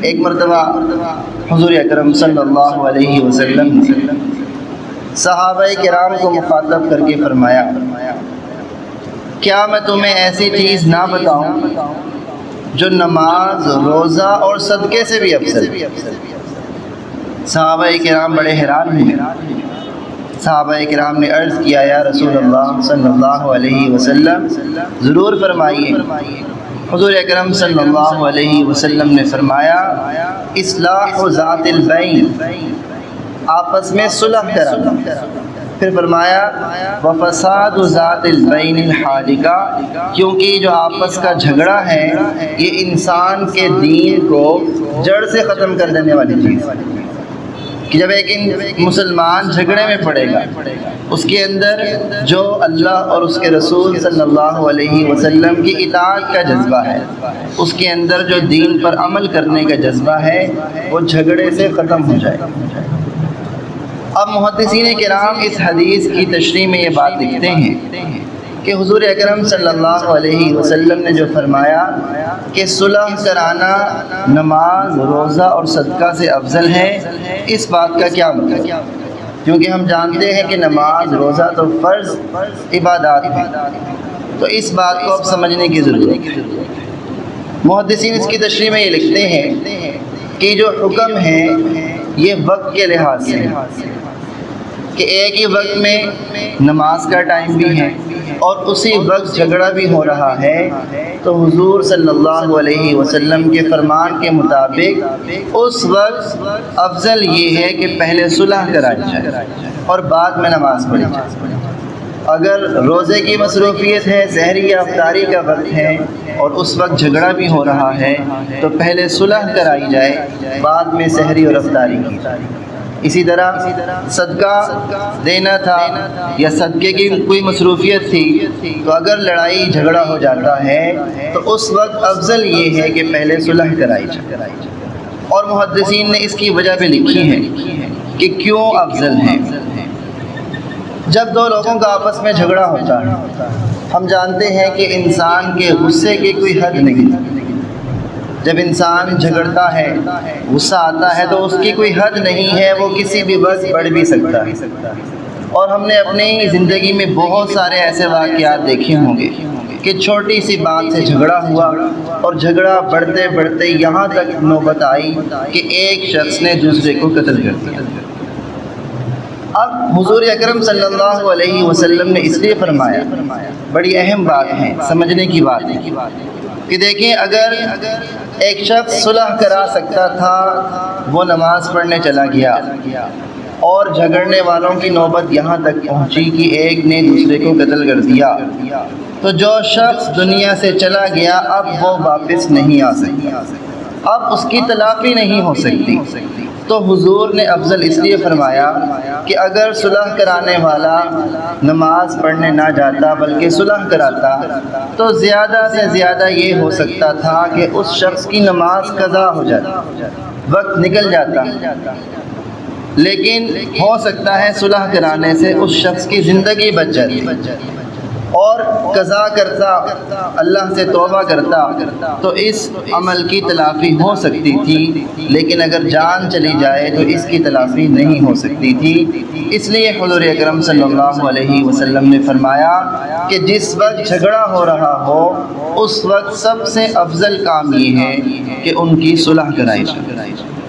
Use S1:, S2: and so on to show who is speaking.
S1: ایک مرتبہ حضور اکرم صلی اللہ علیہ وسلم نے صحابہ کرام کو مخاطب کر کے فرمایا، کیا میں تمہیں ایسی چیز نہ بتاؤں جو نماز، روزہ اور صدقے سے بھی افضل؟ صحابہ کرام بڑے حیران ہوئے۔ صحابہ کرام نے عرض کیا، یا رسول اللہ صلی اللہ علیہ وسلم ضرور فرمائیے۔ حضور اکرم صلی اللہ علیہ وسلم نے فرمایا، اصلاح ذات البین، آپس میں صلح کرانا۔ پھر فرمایا وفساد ذات البین الحالکہ، کیونکہ جو آپس کا جھگڑا ہے یہ انسان کے دین کو جڑ سے ختم کر دینے والی چیز ہے، کہ جب ایک مسلمان جھگڑے میں پڑے گا، اس کے اندر جو اللہ اور اس کے رسول صلی اللہ علیہ وسلم کی اطاعت کا جذبہ ہے، اس کے اندر جو دین پر عمل کرنے کا جذبہ ہے، وہ جھگڑے سے ختم ہو جائے گا۔ اب محدثین کرام اس حدیث کی تشریح میں یہ بات لکھتے ہیں کہ حضور اکرم صلی اللہ علیہ وسلم نے جو فرمایا کہ صلح کرانا نماز، روزہ اور صدقہ سے افضل ہے، اس بات کا کیا مطلب؟ کیونکہ ہم جانتے ہیں کہ نماز، روزہ تو فرض عبادات ہیں، تو اس بات کو اب سمجھنے کی ضرورت ہے۔ محدثین اس کی تشریح میں یہ لکھتے ہیں کہ جو حکم ہے یہ وقت کے لحاظ سے کہ ایک ہی وقت میں نماز کا ٹائم بھی ہے اور اسی وقت جھگڑا بھی ہو رہا ہے، تو حضور صلی اللہ علیہ وسلم کے فرمان کے مطابق اس وقت افضل یہ ہے کہ پہلے صلح کرائی جائے اور بعد میں نماز پڑھی جائے۔ اگر روزے کی مصروفیت ہے، سحری یا افطاری کا وقت ہے اور اس وقت جھگڑا بھی ہو رہا ہے، تو پہلے صلح کرائی جائے، بعد میں سحری اور افطاری کی جائے۔ اسی طرح صدقہ دینا تھا یا صدقے کی کوئی مصروفیت تھی، تو اگر لڑائی جھگڑا ہو جاتا ہے تو اس وقت افضل یہ ہے کہ پہلے صلح کرائی جائے۔ اور محدثین نے اس کی وجہ بھی لکھی ہے کہ کیوں افضل ہے۔ جب دو لوگوں کا آپس میں جھگڑا ہوتا ہے، ہم جانتے ہیں کہ انسان کے غصے کی کوئی حد نہیں۔ جب انسان جھگڑتا ہے، غصہ آتا ہے، تو اس کی کوئی حد نہیں ہے، وہ کسی بھی وقت بڑھ بھی سکتا ہے۔ اور ہم نے اپنی زندگی میں بہت سارے ایسے واقعات دیکھے ہوں گے کہ چھوٹی سی بات سے جھگڑا ہوا اور جھگڑا بڑھتے بڑھتے یہاں تک نوبت آئی کہ ایک شخص نے دوسرے کو قتل کر دیا۔ اب حضور اکرم صلی اللہ علیہ وسلم نے اس لیے فرمایا، بڑی اہم بات ہے، سمجھنے کی بات ہے کہ دیکھیں، اگر ایک شخص صلح کرا سکتا تھا، وہ نماز پڑھنے چلا گیا اور جھگڑنے والوں کی نوبت یہاں تک پہنچی کہ ایک نے دوسرے کو قتل کر دیا، تو جو شخص دنیا سے چلا گیا اب وہ واپس نہیں آ سکتا، اب اس کی تلافی نہیں ہو سکتی۔ تو حضور نے افضل اس لیے فرمایا کہ اگر صلح کرانے والا نماز پڑھنے نہ جاتا بلکہ صلح کراتا تو زیادہ سے زیادہ یہ ہو سکتا تھا کہ اس شخص کی نماز قضا ہو جاتی، وقت نکل جاتا، لیکن ہو سکتا ہے صلح کرانے سے اس شخص کی زندگی بچ جاتی اور قضا کرتا، اللہ سے توبہ کرتا تو اس عمل کی تلافی ہو سکتی تھی، لیکن اگر جان چلی جائے تو اس کی تلافی نہیں ہو سکتی تھی۔ اس لیے حضور اکرم صلی اللہ علیہ وسلم نے فرمایا کہ جس وقت جھگڑا ہو رہا ہو اس وقت سب سے افضل کام یہ ہے کہ ان کی صلح کرائی جائے۔